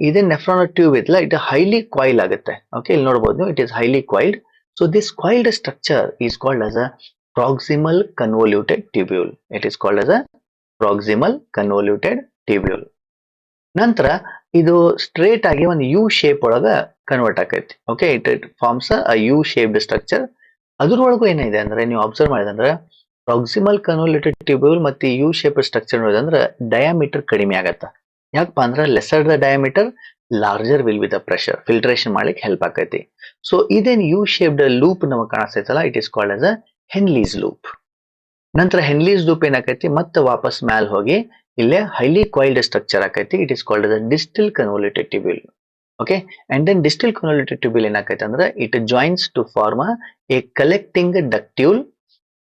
Speaker 1: ಇದೇ ನೆಫ್ರಾನ್ ಟ್ಯೂಬ್ ಇತ್ತಲ್ಲ, ಇಟ್ ಹೈಲಿ ಕಾಯಿಲ್ ಆಗುತ್ತೆ. ಓಕೆ, ಇಲ್ಲಿ ನೋಡಬಹುದು, it is highly coiled. So this coiled structure is called as a proximal convoluted tubule. It is called as a proximal convoluted tubule. ನಂತರ ಇದು ಸ್ಟ್ರೇಟ್ ಆಗಿ ಒಂದು ಯು ಶೇಪ್ ಒಳಗ convert ಆಕೈತಿ. Okay, it forms a U shaped structure. ಅದ್ರೊಳಗೂ ಏನಿದೆ ಅಂದ್ರೆ ನೀವು ಅಬ್ಸರ್ವ್ ಮಾಡಿದಂದ್ರೆ ಪ್ರಾಕ್ಸಿಮಲ್ ಕನ್ವಲ್ಯೂಟೆಡ್ ಟ್ಯೂಬ್ಯೂಲ್ ಮತ್ತೆ ಯು ಶೇಪ್ ಸ್ಟ್ರಕ್ಚರ್ ನೋಡಿದಂದ್ರೆ ಡಯಾಮೀಟರ್ ಕಡಿಮೆ ಆಗತ್ತ. ಯಾಕಪ್ಪ ಅಂದ್ರೆ lesser the diameter, larger will be the pressure. Filtration ಮಾಡ್ಲಿಕ್ಕೆ ಹೆಲ್ಪ್ ಆಕೈತಿ. ಸೊ ಇದೇನ್ ಯು ಶೇಪ್ಡ್ ಲೂಪ್ ನಮಗೆ ಕಾಣಿಸ್ತೈತಲ್ಲ, it is called as a Henle's loop. ನಂತರ ಹೆನ್ಲೀಸ್ ಲೂಪ್ ಏನಾಕೈತಿ, ಮತ್ತೆ ವಾಪಸ್ ಮ್ಯಾಲ್ ಹೋಗಿ ಇಲ್ಲೇ ಹೈಲಿ ಕಾಯಿಲ್ಡ್ ಸ್ಟ್ರಕ್ಚರ್ ಆಕೈತಿ. It is called as a distal convoluted tubule. Okay, and then distal convoluted tubule ಏನಾಕೈತಿ ಅಂದ್ರೆ it joins to form a collecting ductule.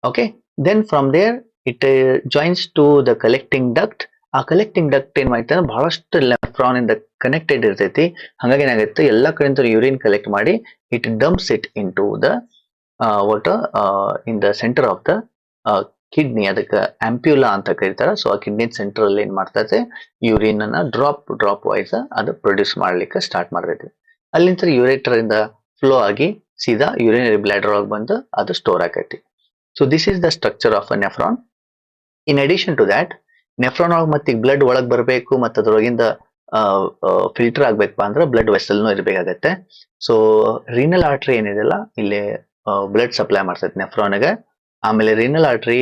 Speaker 1: Okay, then from there it joins to the collecting duct. ಆ collecting duct ಏನ್ ಮಾಡ್ತಾರೆ, ಬಹಳಷ್ಟು nephron ಇಂದ connected ಇರ್ತೈತಿ. ಹಾಗಾಗಿ ಏನಾಗುತ್ತೆ, ಎಲ್ಲಾ ಕಡೆಯಿಂದ ಯೂರಿನ್ ಕಲೆಕ್ಟ್ ಮಾಡಿ it dumps it into the water in the center of the kidney. ಅದಕ್ಕೆ ಆಂಪ್ಯುಲಾ ಅಂತ ಕರೀತಾರೆ. ಸೊ ಆ ಕಿಡ್ನಿ ಸೆಂಟರ್ ಅಲ್ಲಿ ಏನ್ ಮಾಡ್ತೈತೆ, ಯೂರಿನ್ ಅನ್ನ ಡ್ರಾಪ್ ವೈಸ್ ಅದು ಪ್ರೊಡ್ಯೂಸ್ ಮಾಡ್ಲಿಕ್ಕೆ ಸ್ಟಾರ್ಟ್ ಮಾಡ್ತೈತಿ. ಅಲ್ಲಿಂದ ಯೂರೇಟರ್ ಇಂದ ಫ್ಲೋ ಆಗಿ ಸೀದಾ ಯೂರಿನರಿ ಬ್ಲಾಡರ್ ಒಳಗೆ ಬಂದು ಅದು ಸ್ಟೋರ್ ಆಕೈತಿ. So this is the structure of a nephron. In addition to that nephron ಒಳಗೆ ಮತ್ತೆ ಬ್ಲಡ್ ಒಳಗೆ ಬರಬೇಕು ಮತ್ತು ಅದ್ರೊಳಗಿಂದ ಫಿಲ್ಟರ್ ಆಗ್ಬೇಕಪ್ಪ ಅಂದ್ರೆ ಬ್ಲಡ್ ವೆಸಲ್ನು ಇರಬೇಕಾಗತ್ತೆ. ಸೊ ರೀನಲ್ ಆರ್ಟ್ರಿ ಏನಿದೆಲ್ಲ ಇಲ್ಲಿ ಬ್ಲಡ್ ಸಪ್ಲೈ ಮಾಡ್ತೈತೆ ನೆಫ್ರಾನ್ಗೆ. ಆಮೇಲೆ ರೀನಲ್ ಆರ್ಟ್ರಿ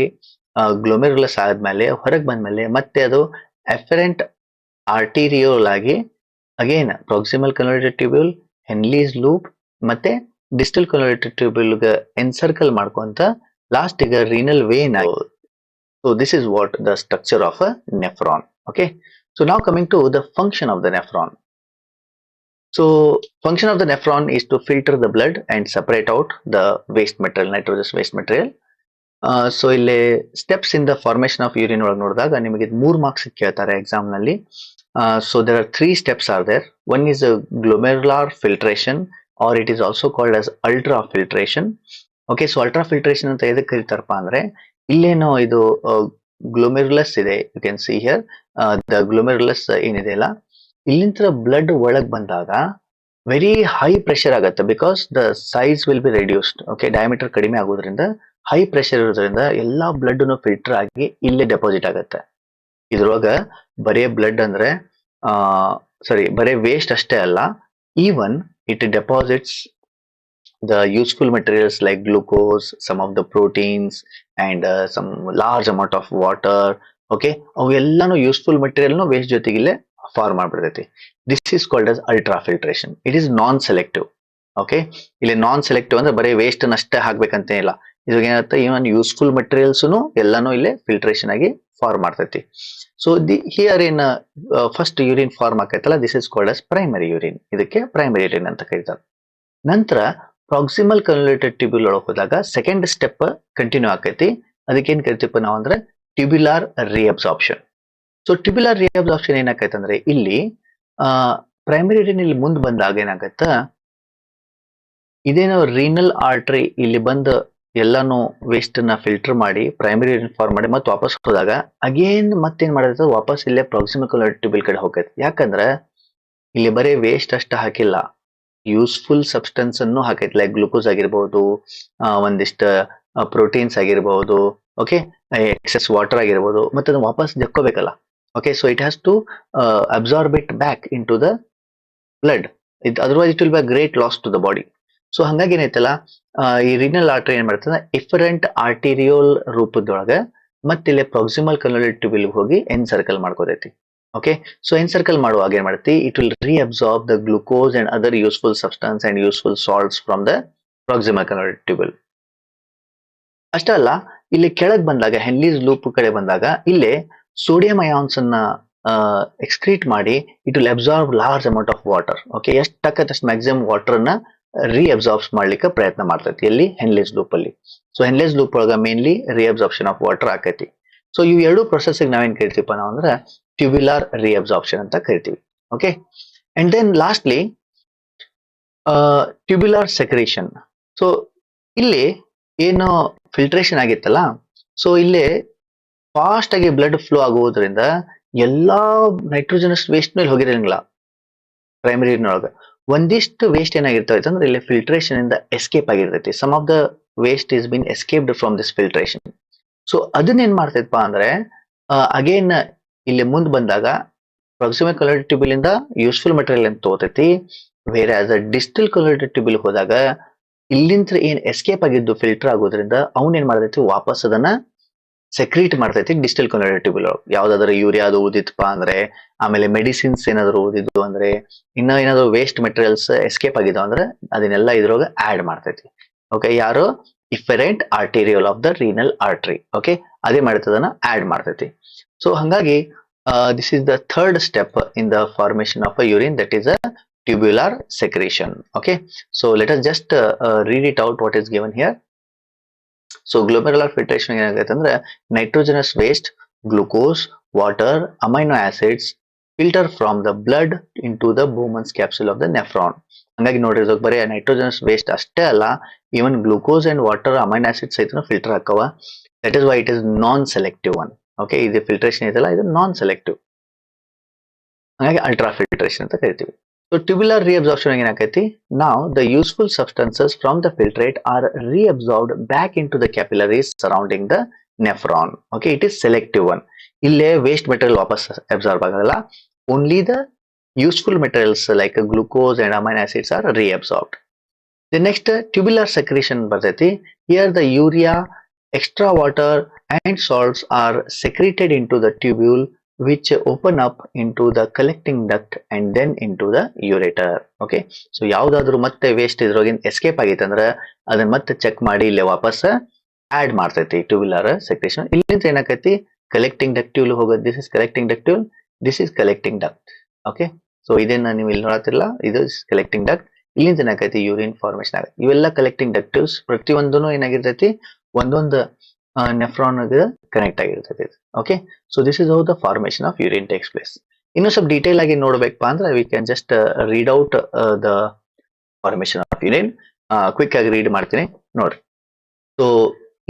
Speaker 1: ಗ್ಲೊಮೆರುಲಸ್ ಆದ್ಮೇಲೆ ಹೊರಗೆ ಬಂದ್ಮೇಲೆ ಮತ್ತೆ ಅದು ಎಫರೆಂಟ್ ಆರ್ಟಿರಿಯೋಲ್ ಆಗಿ again proximal converted tubule, Henle's loop ಮತ್ತೆ ಡಿಸ್ಟಲ್ ಕನ್ವರ್ಟೆಡ್ ಟ್ಯೂಬ್ಯೂಲ್ ಎನ್ಸರ್ಕಲ್ ಮಾಡ್ಕೊಂತ ಲಾಸ್ಟ್ ಈಗ renal vein. So this is what the structure of a nephron. Okay. So now coming to the function of the nephron. So function of the nephron is to filter the blood and separate out the waste material, nitrogenous waste material. So ಇಲ್ಲಿ steps in the formation of urine ಒಳಗೆ ನೋಡಿದಾಗ ನಿಮಗೆ 3 marks ಕೇಳ್ತಾರೆ exam ನಲ್ಲಿ. So there are 3 steps are there. One is a glomerular filtration, or it is also called as ultrafiltration. Okay, so ultrafiltration ಅಂತ ಎದಕ್ಕೆ ಕರೀತಾರಪ್ಪ ಅಂದ್ರೆ ಇಲ್ಲೇನೋ ಇದು ಗ್ಲೊಮೆರುಲಸ್ ಇದೆ, you can see here the glomerulus ಏನಿದೆಯಲ್ಲ, ಇಲ್ಲಿಂದ ಬ್ಲಡ್ ಒಳಗೆ ಬಂದಾಗ ವೆರಿ ಹೈ ಪ್ರೆಷರ್ ಆಗುತ್ತೆ because the size will be reduced. Okay, diameter ಕಡಿಮೆ ಆಗೋದ್ರಿಂದ ಹೈ ಪ್ರೆಷರ್ ಇರೋದ್ರಿಂದ ಎಲ್ಲಾ ಬ್ಲಡ್ ಫಿಲ್ಟರ್ ಆಗಿ ಇಲ್ಲೇ ಡೆಪಾಸಿಟ್ ಆಗುತ್ತೆ. ಇದ್ರೊಳಗ ಬರೇ ಬ್ಲಡ್ ಅಂದ್ರೆ ಬರೇ ವೇಸ್ಟ್ ಅಷ್ಟೇ ಅಲ್ಲ, even it deposits the useful materials like glucose, some of the proteins, and some large amount of water. Okay, ಅವೆಲ್ಲಾನು ಯೂಸ್ಫುಲ್ ಮೆಟೀರಿಯಲ್ ವೇಸ್ಟ್ ಜೊತೆಗೆ ಇಲ್ಲೇ ಫಾರ್ಮ್ ಮಾಡ್ಬಿಡ್ತೈತಿ. This is called as ultrafiltration. It is non selective. Okay, ಇಲ್ಲಿ non selective ಅಂದ್ರೆ ಬರೀ waste ಅಷ್ಟೇ ಹಾಕ್ಬೇಕಂತ ಇಲ್ಲ, ಇವಾಗ ಏನಾಗುತ್ತೆ ಇವನ್ ಯೂಸ್ಫುಲ್ ಮೆಟೀರಿಯಲ್ಸ್ ಎಲ್ಲಾನು ಇಲ್ಲೇ ಫಿಲ್ಟ್ರೇಷನ್ ಆಗಿ ಫಾರ್ಮ್ ಮಾಡ್ತೈತಿ. ಸೊ ಹಿಯರ್ ಏನ್ ಫಸ್ಟ್ ಯೂರಿನ್ ಫಾರ್ಮ್ ಆಕೈತಲ್ಲ, this is called as primary urine. ಇದಕ್ಕೆ ಪ್ರೈಮರಿ ಯೂರಿನ್ ಅಂತ ಕರೀತಾರೆ. ನಂತರ ಪ್ರಾಕ್ಸಿಮಲ್ ಕನ್ವಲ್ಯೂಟೆಡ್ ಟ್ಯೂಬ್ಯೂಲ್ ಒಳಗೆ ಹೋದಾಗ ಸೆಕೆಂಡ್ ಸ್ಟೆಪ್ ಕಂಟಿನ್ಯೂ ಆಕೈತಿ. ಅದಕ್ಕೆ ಏನ್ ಕರಿತೀವಿ ನಾವು ಅಂದ್ರೆ ಟ್ಯೂಬ್ಯುಲಾರ್ ರಿಅಬ್ಸಾರ್ಪ್ಷನ್. ಸೊ ಟ್ಯೂಬ್ಯುಲಾರ್ ರಿಅಬ್ಸಾರ್ಪ್ಷನ್ ಏನಾಕೈತೆ ಅಂದ್ರೆ ಇಲ್ಲಿ ಪ್ರೈಮರಿ ಯೂರಿನ್ ಇಲ್ಲಿ ಮುಂದೆ ಬಂದಾಗ ಏನಾಗತ್ತ, ಇದೇನೋ ರೀನಲ್ ಆರ್ಟ್ರಿ ಇಲ್ಲಿ ಬಂದು ಎಲ್ಲಾನು ವೇಸ್ಟ್ ನ ಫಿಲ್ಟರ್ ಮಾಡಿ ಪ್ರೈಮರಿ ಯೂರಿನ್ ಫಾರ್ಮ್ ಮಾಡಿ ಮತ್ತೆ ವಾಪಸ್ ಹೋದಾಗ ಅಗೇನ್ ಮತ್ತೇನ್ ಮಾಡೈತೆ, ವಾಪಸ್ ಇಲ್ಲೇ ಪ್ರಾಕ್ಸಿಮಲ್ ಕನ್ವಲ್ಯೂಟೆಡ್ ಟ್ಯೂಬ್ಯೂಲ್ ಕಡೆ ಹೋಗೈತೆ. ಯಾಕಂದ್ರೆ ಇಲ್ಲಿ ಬರೀ ವೇಸ್ಟ್ ಅಷ್ಟ ಹಾಕಿಲ್ಲ, ಯೂಸ್ಫುಲ್ ಸಬ್ಸ್ಟೆನ್ಸ್ ಅನ್ನು ಹಾಕೈತಿ. ಲೈಕ್ ಗ್ಲೂಕೋಸ್ ಆಗಿರ್ಬಹುದು, ಒಂದಿಷ್ಟು ಪ್ರೋಟೀನ್ಸ್ ಆಗಿರ್ಬಹುದು, ಓಕೆ, ಎಕ್ಸೆಸ್ ವಾಟರ್ ಆಗಿರ್ಬಹುದು, ಮತ್ತೆ ಅದನ್ನ ವಾಪಸ್ ಜಕ್ಕೋಬೇಕಲ್ಲ. Okay, so it has to absorb it back into the blood, otherwise it will be great loss to the body. So ಹಂಗಾಗಿ ಏನೈತಲ್ಲ, ಈ ರೀನಲ್ ಆರ್ಟರಿ ಏನ್ ಮಾಡ್ತದೆ, ಇಫರೆಂಟ್ ಆರ್ಟಿರಿಯೋಲ್ ರೂಪದೊಳಗೆ ಮತ್ತೆ ಇಲ್ಲಿ ಪ್ರಾಕ್ಸಿಮಲ್ ಕನ್ವಲ್ಯೂಟೆಡ್ ಟ್ಯೂಬ್ಯೂಲ್ ಹೋಗಿ ಎನ್ಸರ್ಕಲ್ ಮಾಡ್ಕೋತೈತಿ. Okay, so encircle ಮಾಡುವಾಗ ಏನ್ ಮಾಡುತ್ತೆ, it will reabsorb the glucose and other useful substance and useful salts from the proximal convoluted tubule. ಅಷ್ಟೇ ಅಲ್ಲ, ಇಲ್ಲಿ ಕೆಳಗೆ ಬಂದಾಗ ಹೆನ್ಲೀಸ್ ಲೂಪ್ ಕಡೆ ಬಂದಾಗ ಇಲ್ಲೇ ಸೋಡಿಯಂ ಅಯಾನ್ಸ್ ಅನ್ನ ಎಕ್ಸ್ಕ್ರೀಟ್ ಮಾಡಿ it will absorb large amount of water. Okay, ಎಷ್ಟು ಟಕ್ಕತ್ ಅಷ್ಟು ಮ್ಯಾಕ್ಸಿಮಮ್ ವಾಟರ್ ಅನ್ನ ರೀಅಬ್ಸಾರ್ಬ್ಸ್ ಮಾಡ್ಲಿಕ್ಕೆ ಪ್ರಯತ್ನ ಮಾಡ್ತೈತಿ ಎಲ್ಲಿ, ಹೆನ್ಲೀಸ್ ಲೂಪ್ ಅಲ್ಲಿ. ಸೊ ಹೆನ್ಲೀಸ್ ಲೂಪ್ ಒಳಗ ಮೇನ್ಲಿ ರೀಅಬ್ಸಾರ್ಪ್ಷನ್ ಆಫ್ ವಾಟರ್ ಆಕೈತಿ. ಸೊ ಇವು ಎರಡು ಪ್ರೊಸೆಸ್ ನಾವೇನ್ ಕರಿತೀವಪ್ಪ ನಾವು ಅಂದ್ರೆ ಟ್ಯೂಬ್ಯುಲಾರ್ ರಿಅಬ್ಸಾರ್ಪ್ಷನ್ ಅಂತ ಕರಿತೀವಿ. Okay, and then lastly tubular secretion. So ಇಲ್ಲಿ ಏನು ಫಿಲ್ಟ್ರೇಷನ್ ಆಗಿತ್ತಲ್ಲ, ಸೊ ಇಲ್ಲಿ ಫಾಸ್ಟ್ ಆಗಿ ಬ್ಲಡ್ ಫ್ಲೋ ಆಗುವುದರಿಂದ ಎಲ್ಲಾ ನೈಟ್ರೋಜನಸ್ ವೇಸ್ಟ್ ಮೇಲೆ ಹೋಗಿರಂಗಿಲ್ಲ. ಪ್ರೈಮರಿ ಒಳಗೆ ಒಂದಿಷ್ಟು ವೇಸ್ಟ್ ಏನಾಗಿರ್ತೈತೆ ಅಂದ್ರೆ ಇಲ್ಲಿ ಫಿಲ್ಟ್ರೇಷನ್ ಇಂದ ಎಸ್ಕೇಪ್ ಆಗಿರ್ತೈತಿ. Some of the waste is been escaped from this filtration. So ಅದನ್ನ ಏನ್ ಮಾಡ್ತೈತಪ್ಪ ಅಂದ್ರೆ ಅಗೇನ್ ಇಲ್ಲಿ ಮುಂದೆ ಬಂದಾಗ ಪ್ರಾಕ್ಸಿಮಲ್ ಕನ್ವಲ್ಯೂಟೆಡ್ ಟ್ಯೂಬ್ಯೂಲ್ ಇಂದ ಯೂಸ್ಫುಲ್ ಮೆಟೀರಿಯಲ್ ಅಂತ ತಗೋತೈತಿ. ಬೇರೆ as a distal convoluted tubule ಹೋದಾಗ ಇಲ್ಲಿಂದ ಏನ್ ಎಸ್ಕೇಪ್ ಆಗಿದ್ದು ಫಿಲ್ಟರ್ ಆಗೋದ್ರಿಂದ ಅವನ್ ಏನ್ ಮಾಡ್ತೈತಿ, ವಾಪಸ್ ಅದನ್ನ ಸೆಕ್ರೀಟ್ ಮಾಡ್ತೈತಿ ಡಿಸ್ಟಲ್ ಕನ್ವಲ್ಯೂಟೆಡ್ ಟ್ಯೂಬ್ಯೂಲ್ ಒಳಗೆ. ಯಾವ್ದಾದ್ರು ಯೂರಿಯಾ ಅದು ಊದಿತ್ತಪ್ಪ ಅಂದ್ರೆ, ಆಮೇಲೆ ಮೆಡಿಸಿನ್ಸ್ ಏನಾದ್ರು ಊದಿದ್ದು ಅಂದ್ರೆ, ಇನ್ನ ಏನಾದ್ರು ವೇಸ್ಟ್ ಮೆಟೀರಿಯಲ್ಸ್ ಎಸ್ಕೇಪ್ ಆಗಿದ್ದು ಅಂದ್ರೆ ಅದನ್ನೆಲ್ಲ ಇದ್ರೊಳಗೆ ಆಡ್ ಮಾಡ್ತೈತಿ. ಓಕೆ, ಯಾರು efferent arteriole of the renal artery. Okay, ಅದೇ ಮಾಡ್ತದನ್ನ ಆಡ್ ಮಾಡ್ತೈತಿ. ಸೊ ಹಂಗಾಗಿ this is the third step in the formation of a urine, that is a tubular secretion. Okay, so let us just read it out what is given here. So glomerular filtration ಏನಾಗುತ್ತೆ ಅಂದ್ರೆ nitrogenous waste, glucose, water, amino acids filter from the blood into the Bowman's capsule of the nephron. ಹಂಗಾಗಿ ನೋಡ್ರಿ, ಇದಕ್ಕೆ ಬರೀ nitrogenous waste ಅಷ್ಟೇ ಅಲ್ಲ, even glucose and water, amino acids ಸಹಿತ filter ಹಾಕವ. That is why it is non selective one. Okay, ಇದು filtration ಇದೆಲ್ಲ ಇದು ನಾನ್ ಸೆಲೆಕ್ಟಿವ್, ಹಾಗಾಗಿ ಅಲ್ಟ್ರಾ ಫಿಲ್ಟ್ರೇಷನ್ ಅಂತ ಕರಿತೀವಿ. ಸೊ ಟ್ಯೂಬ್ಯುಲಾರ್ ರಿಅಬ್ಸಾರ್ಪ್ಷನ್ ಏನಾಕೈತಿ, ನಾವು the useful substances from the filtrate are reabsorbed back into the capillaries surrounding the nephron. Okay, it is selective one. Ille waste material ವಾಪಸ್ absorb ಆಗಲ್ಲ. Only the useful materials like glucose and amino acids are reabsorbed. The next tubular secretion ಬರ್ತೈತಿ. Here the urea, extra water and salts are secreted into the tubule, which open up into the collecting duct and then into the ureter. Okay, so ಯಾವ್ದಾದ್ರು ಮತ್ತೆ waste ಇದ್ರೊಳಗಿಂದ escape ಆಗೈತೆ ಅಂದ್ರೆ ಅದನ್ನ ಮತ್ತೆ check ಮಾಡಿ ಇಲ್ಲಿ ವಾಪಸ್ ಆಡ್ ಮಾಡ್ತೈತಿ tubular secretion. ಇಲ್ಲಿಂದ ಏನಾಕೈತಿ collecting ductule ಹೋಗೋದು. This is collecting ductule, this is collecting duct. Okay, so ಇದನ್ನ ನೀವು ಇಲ್ಲಿ ನೋಡತ್ತಿರಲ್ಲ, ಇದು collecting duct. ಇಲ್ಲಿಂದ ಏನಾಗೈತಿ ಯೂರಿನ್ ಫಾರ್ಮೇಶನ್ ಆಗುತ್ತೆ. ಇವೆಲ್ಲ ಕಲೆಕ್ಟಿಂಗ್ ಡಕ್ಟಿವ್ಸ್ ಪ್ರತಿಯೊಂದೂ ಏನಾಗಿರ್ತೈತಿ ಒಂದೊಂದು ನೆಫ್ರಾನ್ ಕನೆಕ್ಟ್ ಆಗಿರ್ತೈತಿ. Okay, so this is how the formation of urine takes place. ಇನ್ನು ಸ್ವಲ್ಪ ಡೀಟೇಲ್ ಆಗಿ ನೋಡ್ಬೇಕಪ್ಪ ಅಂದ್ರೆ we can just read out the formation of urine. Quick ಆಗಿ ರೀಡ್ ಮಾಡ್ತೀನಿ ನೋಡ್ರಿ. So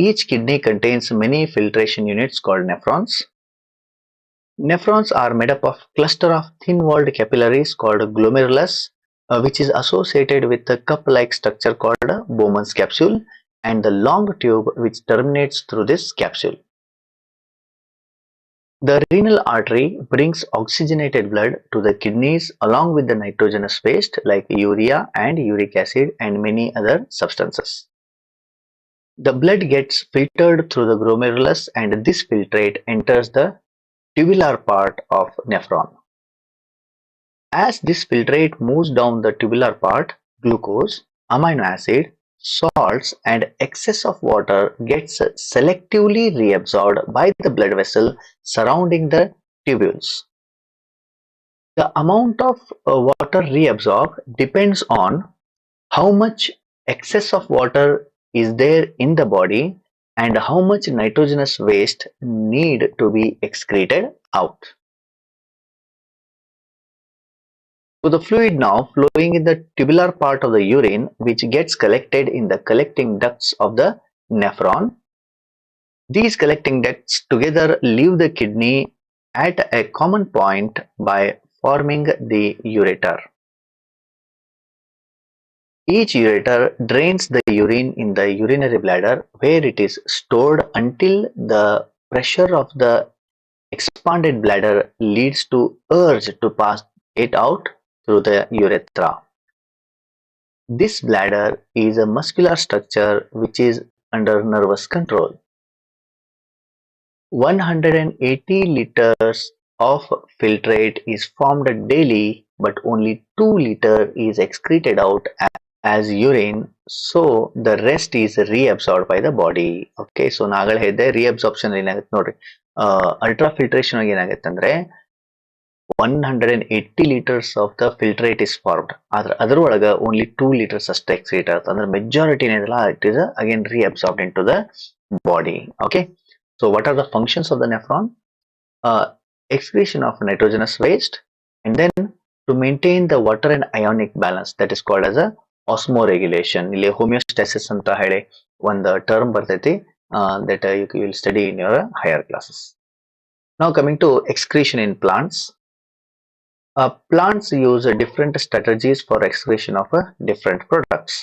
Speaker 1: each kidney contains many filtration units called nephrons. Nephrons are made up of cluster of thin-walled capillaries called glomerulus, which is associated with a cup-like structure called Bowman's capsule and the long tube which terminates through this capsule. The renal artery brings oxygenated blood to the kidneys along with the nitrogenous waste like urea and uric acid and many other substances. The blood gets filtered through the glomerulus and this filtrate enters the tubular part of nephron. As this filtrate moves down the tubular part, glucose, amino acid, salts and excess of water gets selectively reabsorbed by the blood vessel surrounding the tubules. The amount of water reabsorbed depends on how much excess of water is there in the body and how much nitrogenous waste need to be excreted out. So the fluid now flowing in the tubular part of the urine which gets collected in the collecting ducts of the nephron. These collecting ducts together leave the kidney at a common point by forming the ureter. Each ureter drains the urine in the urinary bladder where it is stored until the pressure of the expanded bladder leads to urge to pass it out through the urethra. This bladder is a muscular structure which is under nervous control. 180 liters of filtrate is formed daily, but only 2 liters is excreted out as urine, so the rest is reabsorbed by the body. Okay, so ನಾಗಳೆ ಹೇಳಿದೆ reabsorption ಏನಾಗುತ್ತೆ ನೋಡ್ರಿ. Ultra filtration ಆಗಿ ಏನಾಗುತ್ತೆ ಅಂದ್ರೆ 180 liters of the filtrate is formed. ಆದ್ರೆ ಅದರೊಳಗ only 2 liters ಅಷ್ಟೇ excrete ಆಗುತ್ತೆ. ಅಂದ್ರೆ ಮೆಜಾರಿಟಿ ಏನಿದೆಲ್ಲ it is again reabsorbed into the body. Okay, so what are the functions of the nephron? Excretion of nitrogenous waste, and then to maintain the water and ionic balance, that is called as a osmoregulation. ಇಲ್ಲಿ homeostasis ಅಂತ ಹೇಳಿ ಒಂದು term ಬರ್ತೈತಿ that you will study in your higher classes. Now coming to excretion in plants. Plants use different strategies for excretion of different products.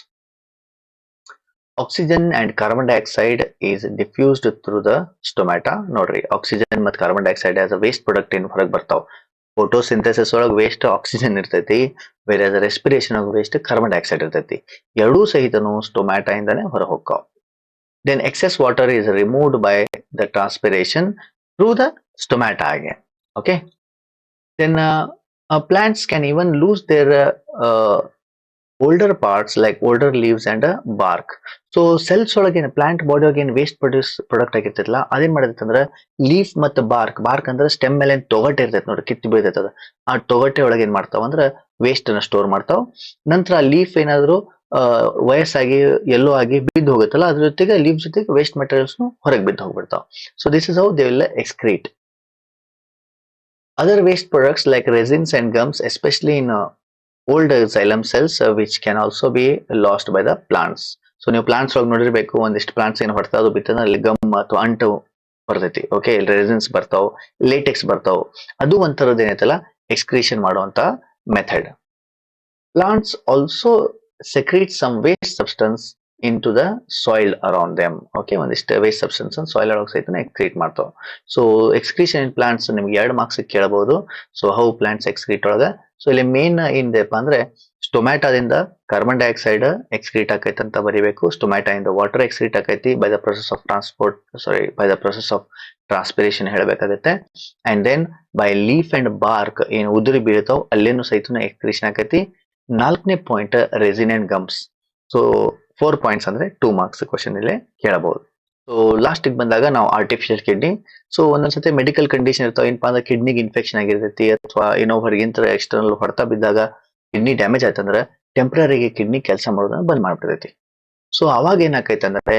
Speaker 1: Oxygen and carbon dioxide is diffused through the stomata. ನೋಡ್ರಿ, oxygen ಮತ್ತು carbon dioxide as a waste product in ಹೊರಗೆ ಬರ್ತಾವ. Photosynthesis ಒಳಗೆ waste oxygen ಇರ್ತೈತಿ, ಬೇರೆ respiration ಒಳಗೆ waste carbon dioxide ಇರ್ತೈತಿ. ಎರಡೂ ಸಹಿತನು ಸ್ಟೊಮ್ಯಾಟಾ ಇಂದಾನೆ ಹೊರ ಹೋಗ್ತಾವ. Then excess water is removed by the transpiration through the stomata again. Okay, then plants can even lose their older parts like older leaves and bark. So cells ಒಳಗೆ plant body ಒಳಗೆ waste product ಆಗಿರ್ತೈತಲ್ಲ, ಅದೇನ್ ಮಾಡೈತೆ ಅಂದ್ರೆ leaf ಮತ್ತು bark ಅಂದ್ರೆ stem ಮೇಲೆ ತೊಗಟೆ ಇರ್ತೈತೆ ನೋಡ್ರಿ, ಕಿತ್ತು ಬೀಳ್ತೈತದ. ಆ ತೊಗಟೆ ಒಳಗೆ ಏನ್ ಮಾಡ್ತಾವ ಅಂದ್ರೆ ವೇಸ್ಟ್ ಅನ್ನ ಸ್ಟೋರ್ ಮಾಡ್ತಾವ. ನಂತರ ಲೀಫ್ ಏನಾದ್ರು ವಯಸ್ಸಾಗಿ ಎಲ್ಲೋ ಆಗಿ ಬಿದ್ದು ಹೋಗುತ್ತಲ್ಲ, ಅದ್ರ ಜೊತೆಗೆ ಲೀಫ್ ಜೊತೆಗೆ ವೇಸ್ಟ್ ಮೆಟೀರಿಯಲ್ಸ್ ಹೊರಗೆ ಬಿದ್ದು ಹೋಗ್ಬಿಡ್ತಾವ. So this is how they will excrete. Other waste products like resins and gums, especially in old xylem cells, which can also be lost by the plants. So ನೀವು plants ಒಳಗೆ ನೋಡಿರ್ಬೇಕು, ಒಂದಿಷ್ಟು plants ಏನು ಹೊಡ್ತಾ ಅದು ಬಿತ್ತಂದ್ರೆ ಅಲ್ಲಿ ಗಮ್ ಅಥವಾ ಅಂಟು ಬರ್ತೈತಿ. ಓಕೆ, ರೆಸಿನ್ಸ್ ಬರ್ತಾವ, ಲೇಟೆಕ್ಸ್ ಬರ್ತಾವ. ಅದು ಒಂಥರದ್ದು ಏನೈತಲ್ಲ ಎಕ್ಸ್ಕ್ರೀಷನ್ ಮಾಡುವಂತ method. Plants also secrete some waste substance into the soil around them. Okay, ಒಂದಿಷ್ಟು ವೇಸ್ಟ್ ಸಬ್ಸ್ಟೆನ್ಸ್ ಸಾಯಿಲ್ ಒಳಗೆ ಸಹಿತ ಎಕ್ಸ್ಕ್ರೀಟ್ ಮಾಡ್ತಾವ. ಸೊ ಎಕ್ಸ್ಕ್ರೀಷನ್ ಇನ್ ಪ್ಲಾಂಟ್ಸ್ ನಿಮ್ಗೆ 2 ಮಾರ್ಕ್ಸ್ ಕೇಳಬಹುದು. ಸೊ ಹೌ ಪ್ಲಾಂಟ್ಸ್ ಎಕ್ಸ್ಕ್ರೀಟ್ ಒಳಗ. ಸೊ ಇಲ್ಲಿ ಮೇನ್ ಏನಿದೆಪ್ಪ ಅಂದ್ರೆ ಸ್ಟೊಮ್ಯಾಟಾದಿಂದ ಕಾರ್ಬನ್ ಡೈಆಕ್ಸೈಡ್ ಎಕ್ಸ್ಕ್ರೀಟ್ ಆಕೈತಿ ಅಂತ ಬರಿಬೇಕು. ಸ್ಟೊಮ್ಯಾಟಾ ಇಂದ ವಾಟರ್ ಎಕ್ಸ್ಕ್ರೀಟ್ ಆಕೈತಿ by the process of by the process of transpiration ಹೇಳಬೇಕಾಗತ್ತೆ. And then by leaf and bark ಏನ್ ಉದುರಿ ಬೀಳ್ತಾವ್ ಅಲ್ಲೇನು ಸಹಿತ ಎಕ್ಸ್ಕ್ರೀಷನ್ ಆಕೈತಿ. 4ನೇ point resin and gums. So 4 points ಅಂದ್ರೆ 2 ಮಾರ್ಕ್ಸ್ ಕ್ವಶನ್ ಇಲ್ಲೇ ಕೇಳಬಹುದು. ಸೊ ಲಾಸ್ಟ್ ಬಂದಾಗ ನಾವು ಆರ್ಟಿಫಿಷಿಯಲ್ ಕಿಡ್ನಿ. ಸೊ ಒಂದೊಂದ್ಸತಿ ಮೆಡಿಕಲ್ ಕಂಡೀಷನ್ ಇರ್ತಾವ, ಏನಪ್ಪಾ ಅಂದ್ರೆ ಕಿಡ್ನಿಗೆ ಇನ್ಫೆಕ್ಷನ್ ಆಗಿರ್ತೈತಿ ಅಥವಾ ಏನೋ ಹೊರಗಿಂತ ಎಕ್ಸ್ಟರ್ನಲ್ ಹೊಡೆತ ಬಿದ್ದಾಗ ಕಿಡ್ನಿ ಡ್ಯಾಮೇಜ್ ಆಯ್ತಂದ್ರೆ ಟೆಂಪ್ರರಿಗೆ ಕಿಡ್ನಿ ಕೆಲಸ ಮಾಡೋದನ್ನ ಬಂದ್ ಮಾಡ್ಬಿಡ್ತೈತಿ. ಸೊ ಅವಾಗ ಏನಾಕೈತೆ ಅಂದ್ರೆ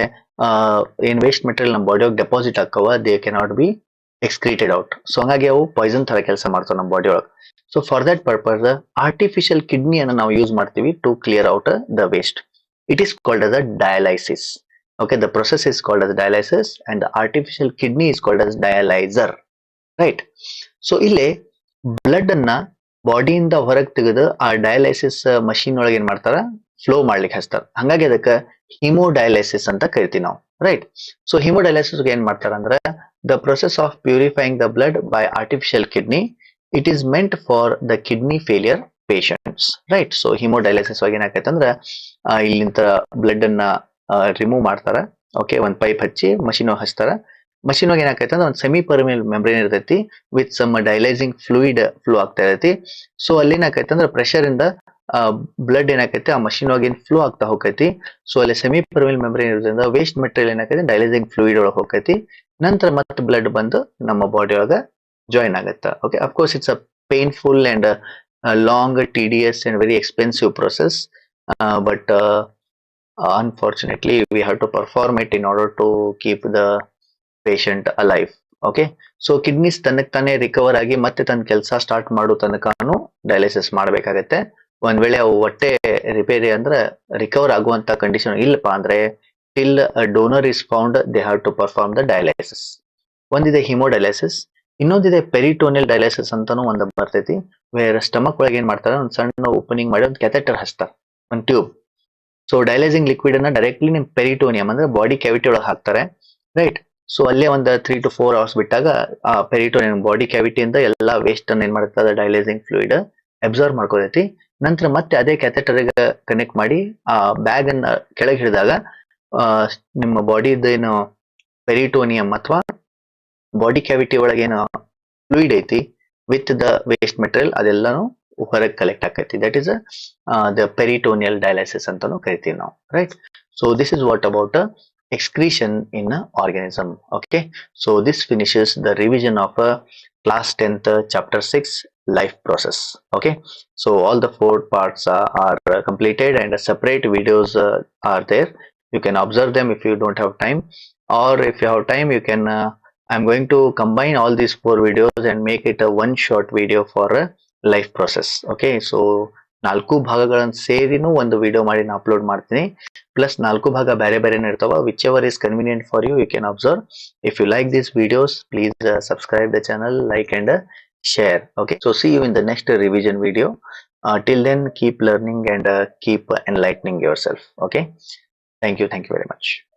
Speaker 1: ಏನ್ ವೇಸ್ಟ್ ಮೆಟೀರಿಯಲ್ ನಮ್ಮ ಬಾಡಿ ಒಳಗೆ ಡೆಪಾಸಿಟ್ ಆಕ್ಕವ, they cannot be excreted out. So ಹಂಗಾಗಿ ಅವು ಪಾಯ್ಸನ್ ತರ ಕೆಲಸ ಮಾಡ್ತಾವ ನಮ್ಮ ಬಾಡಿ ಒಳಗೆ. So for that purpose artificial kidney ಅನ್ನು ನಾವು ಯೂಸ್ ಮಾಡ್ತೀವಿ to clear out the waste. It is called as a dialysis. Okay, the process is called as dialysis and the artificial kidney is called as dialyzer. Right? So ಇಲ್ಲಿ blood ಅನ್ನ ಬಾಡಿಯಿಂದ ಹೊರಗೆ ತೆಗೆದು ಆ dialysis machine ಒಳಗೆ ಏನ್ ಮಾಡ್ತಾರ, flow ಮಾಡ್ಲಿಕ್ಕೆ ಹಚ್ತಾರ. ಹಂಗಾಗಿ ಅದಕ್ಕೆ ಹಿಮೋಡಯಾಲಿಸಿಸ್ ಅಂತ ಕರಿತೀವಿ ನಾವು. ರೈಟ್? ಸೊ ಹಿಮೋಡಯಾಲಿಸಿಸ್ ಏನ್ ಮಾಡ್ತಾರ ಅಂದ್ರೆ the process of purifying the blood by artificial kidney. It is meant for the kidney failure patients. Right? So haemodialysis ಒಳಗೆ ಏನಾಕೈತೆ ಅಂದ್ರೆ ಇಲ್ಲಿಂದ ಬ್ಲಡ್ ಅನ್ನ ರಿಮೂವ್ ಮಾಡ್ತಾರ. ಓಕೆ, ಒಂದ್ ಪೈಪ್ ಹಚ್ಚಿ ಮಷೀನ್ ಹಚ್ತಾರ. ಮಷೀನ್ ಒಳಗೆ ಏನಾಕೈತೆ ಅಂದ್ರೆ ಒಂದು ಸೆಮಿ ಪರ್ಮಿಯಲ್ ಮೆಂಬ್ರೇನ್ ಇರ್ತೈತಿ ವಿತ್ ಸಮ್ ಡೈಲೈಸಿಂಗ್ ಫ್ಲೂಯಿಡ್ ಫ್ಲೋ ಆಗ್ತಾ ಇರೈತಿ. ಸೊ ಅಲ್ಲಿ ಏನಾಕೈತೆ ಅಂದ್ರೆ ಪ್ರೆಷರ್ ಇಂದ ಬ್ಲಡ್ ಏನಾಕೈತೆ ಆ ಮಷೀನ್ ಒಳಗೆ ಏನ್ ಫ್ಲೋ ಆಗ್ತಾ ಹೋಗೈತಿ. ಸೊ ಅಲ್ಲಿ ಸೆಮಿ ಪರ್ಮಿಯಲ್ ಮೆಂಬ್ರೇನ್ ಇರೋದ್ರಿಂದ ವೇಸ್ಟ್ ಮೆಟೀರಿಯಲ್ ಏನಾಕೈತೆ ಡೈಲೈಸಿಂಗ್ ಫ್ಲೂಯಿಡ್ ಒಳಗೆ ಹೋಗೈತಿ. ನಂತರ ಮತ್ತೆ ಬ್ಲಡ್ ಬಂದು ನಮ್ಮ ಬಾಡಿ ಒಳಗೆ ಜಾಯಿನ್ ಆಗತ್ತ. Okay, of course it's a painful and long, tedious and very expensive process, but unfortunately we have to perform it in order to keep the patient alive. Okay, so kidneys ತನಕ್ಕೆ ತಾನೇ recover ಆಗಿ ಮತ್ತೆ ತನ್ನ ಕೆಲಸ start ಮಾಡೋ ತನಕನೂ dialysis ಮಾಡಬೇಕಾಗತ್ತೆ. ಒಂದ್ ವೇಳೆ ಅವು ಹೊಟ್ಟೆ ರಿಪೇರಿ ಅಂದ್ರೆ ರಿಕವರ್ ಆಗುವಂತ ಕಂಡೀಷನ್ ಇಲ್ಲಪ್ಪ ಅಂದ್ರೆ till a donor is found they have to perform the dialysis. ಒಂದಿದೆ ಹಿಮೋಡಯಾಲಿಸಿಸ್, ಇನ್ನೊಂದಿದೆ ಪೆರಿಟೋನಿಯಲ್ ಡಯಾಲಿಸಿಸ್ ಅಂತಾನು ಒಂದು ಬರ್ತೈತಿ. ವೇರ್ ಸ್ಟಮಕ್ ಒಳಗೆ ಏನ್ ಮಾಡ್ತಾರೆ, ಒಂದು ಸಣ್ಣ ಓಪನಿಂಗ್ ಮಾಡಿ ಒಂದು ಕ್ಯಾಥೆಟರ್ ಹಚ್ತಾರೆ, ಒಂದು ಟ್ಯೂಬ್. ಸೊ ಡಯಾಲೈಸಿಂಗ್ ಲಿಕ್ವಿಡ್ ಅನ್ನ ಡೈರೆಕ್ಟ್ಲಿ ನಿಮ್ ಪೆರಿಟೋನಿಯಂ ಅಂದ್ರೆ ಬಾಡಿ ಕ್ಯಾವಿಟಿ ಒಳಗೆ ಹಾಕ್ತಾರೆ. ರೈಟ್? ಸೊ ಅಲ್ಲೇ ಒಂದು 3 to 4 hours ಬಿಟ್ಟಾಗ ಆ ಪೆರಿಟೋನಿಯಂ ಬಾಡಿ ಕ್ಯಾವಿಟಿಯಿಂದ ಎಲ್ಲಾ ವೇಸ್ಟ್ ಅನ್ನ ಏನ್ ಮಾಡ್ತದೆ ಡಯಾಲೈಸಿಂಗ್ ಫ್ಲೂಯಿಡ್ ಅಬ್ಸರ್ವ್ ಮಾಡ್ಕೊಳೈತಿ. ನಂತರ ಮತ್ತೆ ಅದೇ ಕ್ಯಾಥೆಟರ್ ಗೆ ಕನೆಕ್ಟ್ ಮಾಡಿ ಆ ಬ್ಯಾಗ್ ಅನ್ನ ಕೆಳಗೆ ಹಿಡಿದಾಗ ನಿಮ್ಮ ಬಾಡಿದ ಏನು ಪೆರಿಟೋನಿಯಂ ಅಥವಾ ಬಾಡಿ ಕ್ಯಾವಿಟಿ ಒಳಗೆ ಏನು ಫ್ಲೂಯಿಡ್ ಐತಿ ವಿತ್ ದ ವೇಸ್ಟ್ ಮೆಟೀರಿಯಲ್ ಅದೆಲ್ಲಾನು ಹೊರಗೆ ಕಲೆಕ್ಟ್ ಆಕೈತಿ. That is the peritoneal dialysis ಅಂತಾನು ಕರಿತೀವಿ ನಾವು. Right? So this is what about excretion in an organism. Okay, so this finishes the revision of class 10th chapter 6 life process. Okay, so all the 4 parts are completed and separate videos are there. You can observe them if you don't have time, or if you have time you can I'm going to combine all these 4 videos and make it a one short video for a life process. Okay, so 4 ಭಾಗಗಳನ್ನು ಸೇರಿನೂ ಒಂದು video ಮಾಡಿ ನಾನು upload ಮಾಡ್ತೀನಿ. Plus 4 ಭಾಗ ಬೇರೆ ಬೇರೆನೇ ಇರ್ತಾವ. Whichever is convenient for you can observe. If you like this videos please subscribe the channel, like and share. Okay, so see you in the next revision video. Till then keep learning and keep enlightening yourself. Okay, thank you very much.